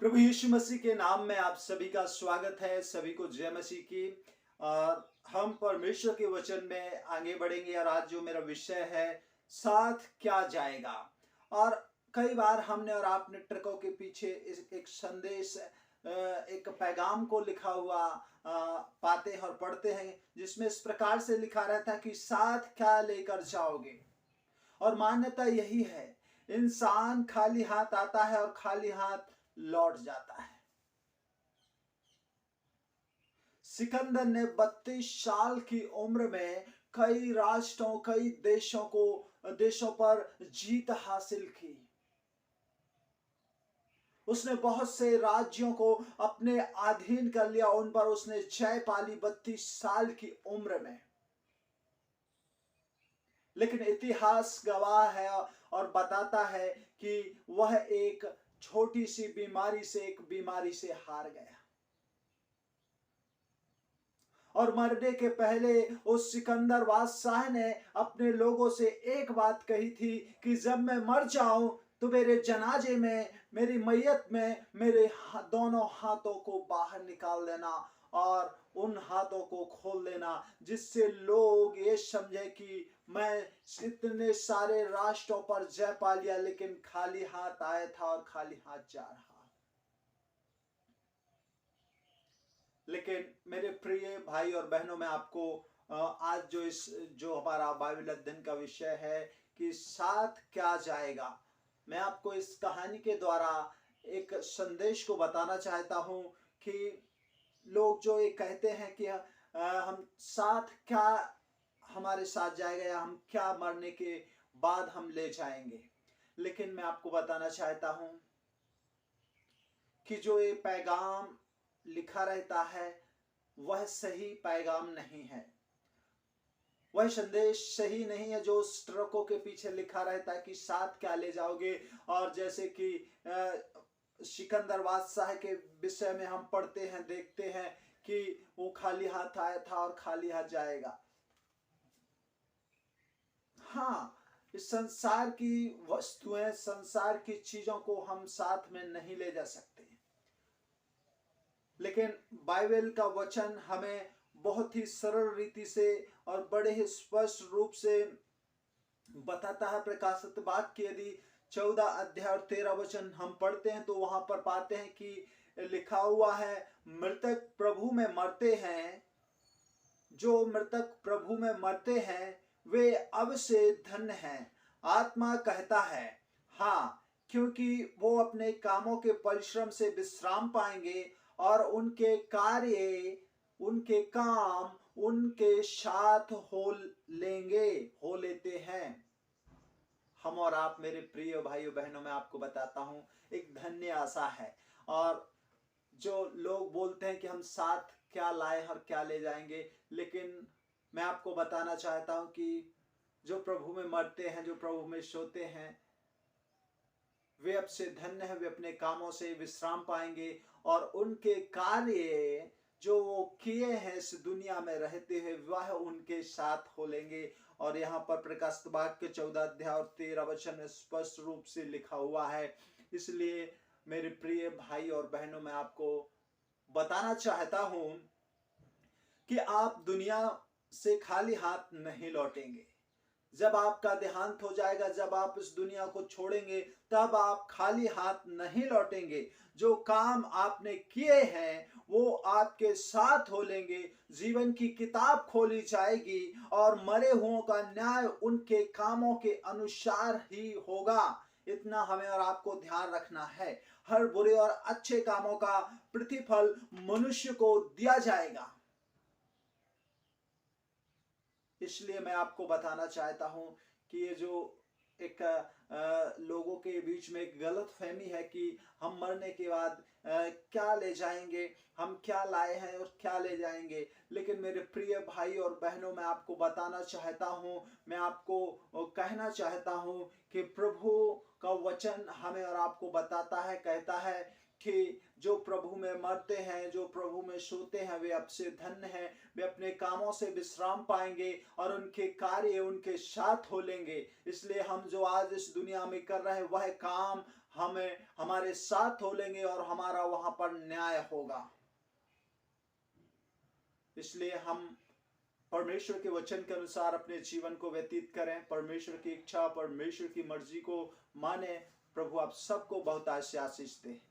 प्रभु यीशु मसीह के नाम में आप सभी का स्वागत है। सभी को जय मसीह की। हम परमेश्वर के वचन में आगे बढ़ेंगे और आज जो मेरा विषय है, साथ क्या जाएगा। और कई बार हमने और आपने ट्रकों के पीछे एक संदेश, एक पैगाम को लिखा हुआ पाते हैं और पढ़ते हैं, जिसमें इस प्रकार से लिखा रहता है कि साथ क्या लेकर जाओगे। और मान्यता यही है, इंसान खाली हाथ आता है और खाली हाथ लौट जाता है। सिकंदर ने 32 साल की उम्र में कई राष्ट्रों, कई देशों पर जीत हासिल की। उसने बहुत से राज्यों को अपने अधीन कर लिया, उन पर उसने जय पाली 32 साल की उम्र में। लेकिन इतिहास गवाह है और बताता है कि वह एक छोटी सी बीमारी से, एक बीमारी से हार गया। और मरने के पहले उस सिकंदर बादशाह ने अपने लोगों से एक बात कही थी कि जब मैं मर जाऊं तो मेरे जनाजे में, मेरी मैयत में मेरे दोनों हाथों को बाहर निकाल देना और उन हाथों को खोल देना, जिससे लोग ये समझे कि मैं इतने सारे राष्ट्रों पर जय पा लिया लेकिन खाली हाथ आया था और खाली हाथ जा रहा। लेकिन मेरे प्रिय भाई और बहनों, मैं आपको आज जो हमारा बाइबल अध्ययन का विषय है कि साथ क्या जाएगा, मैं आपको इस कहानी के द्वारा एक संदेश को बताना चाहता हूं कि लोग जो ये कहते हैं कि हम साथ क्या हमारे साथ जाएगा या हम क्या मरने के बाद हम ले जाएंगे। लेकिन मैं आपको बताना चाहता हूं कि जो ये पैगाम लिखा रहता है वह सही पैगाम नहीं है, वह संदेश सही नहीं है जो उस ट्रकों के पीछे लिखा रहता है कि साथ क्या ले जाओगे। और जैसे कि सिकंदर बादशाह के विषय में हम पढ़ते हैं, देखते हैं कि वो खाली हाथ आया था और खाली हाथ जाएगा। हाँ, इस संसार की वस्तुएं, संसार की चीजों को हम साथ में नहीं ले जा सकते, लेकिन बाइबल का वचन हमें बहुत ही सरल रीति से और बड़े ही स्पष्ट रूप से बताता है। प्रकाशित वाक्य यदि 14 अध्याय और 13 वचन हम पढ़ते हैं तो वहां पर पाते हैं कि लिखा हुआ है, मृतक प्रभु में मरते हैं, जो मृतक प्रभु में मरते हैं वे अब से धन्य हैं। आत्मा कहता है हाँ, क्योंकि वो अपने कामों के परिश्रम से विश्राम पाएंगे और उनके कार्य, उनके काम उनके साथ हो लेते हैं। हम और आप मेरे प्रिय भाइयों बहनों, मैं आपको बताता हूं एक धन्य आशा है। और जो लोग बोलते हैं कि हम साथ क्या लाए और क्या ले जाएंगे, लेकिन मैं आपको बताना चाहता हूं कि जो प्रभु में मरते हैं, जो प्रभु में सोते हैं, वे अब से धन्य हैं। वे अपने कामों से विश्राम पाएंगे और उनके कार्य जो वो किए हैं इस दुनिया में रहते हुए, वह उनके साथ हो लेंगे। और यहाँ पर प्रकाशित वाक्य 14 अध्याय और 13 वचन में स्पष्ट रूप से लिखा हुआ है। इसलिए मेरे प्रिय भाई और बहनों, मैं आपको बताना चाहता हूं कि आप दुनिया से खाली हाथ नहीं लौटेंगे। जब आपका देहांत हो जाएगा, जब आप इस दुनिया को छोड़ेंगे, तब आप खाली हाथ नहीं लौटेंगे। जो काम आपने किए हैं वो आपके साथ हो लेंगे। जीवन की किताब खोली जाएगी और मरे हुओं का न्याय उनके कामों के अनुसार ही होगा। इतना हमें और आपको ध्यान रखना है। हर बुरे और अच्छे कामों का प्रतिफल मनुष्य को दिया जाएगा। इसलिए मैं आपको बताना चाहता हूं कि ये जो एक लोगों के बीच में एक गलत फहमी है कि हम मरने के बाद क्या ले जाएंगे, हम क्या लाए हैं और क्या ले जाएंगे। लेकिन मेरे प्रिय भाई और बहनों, मैं आपको बताना चाहता हूं, मैं आपको कहना चाहता हूं कि प्रभु का वचन हमें और आपको बताता है, कहता है कि जो प्रभु में मरते हैं, जो प्रभु में सोते हैं, वे अब से धन्य हैं। वे अपने कामों से विश्राम पाएंगे और उनके कार्य उनके साथ हो लेंगे। इसलिए हम जो आज इस दुनिया में कर रहे हैं वह काम हमें हमारे साथ हो लेंगे और हमारा वहां पर न्याय होगा। इसलिए हम परमेश्वर के वचन के अनुसार अपने जीवन को व्यतीत करें, परमेश्वर की इच्छा, परमेश्वर की मर्जी को माने। प्रभु आप सबको बहुत आशीष दे।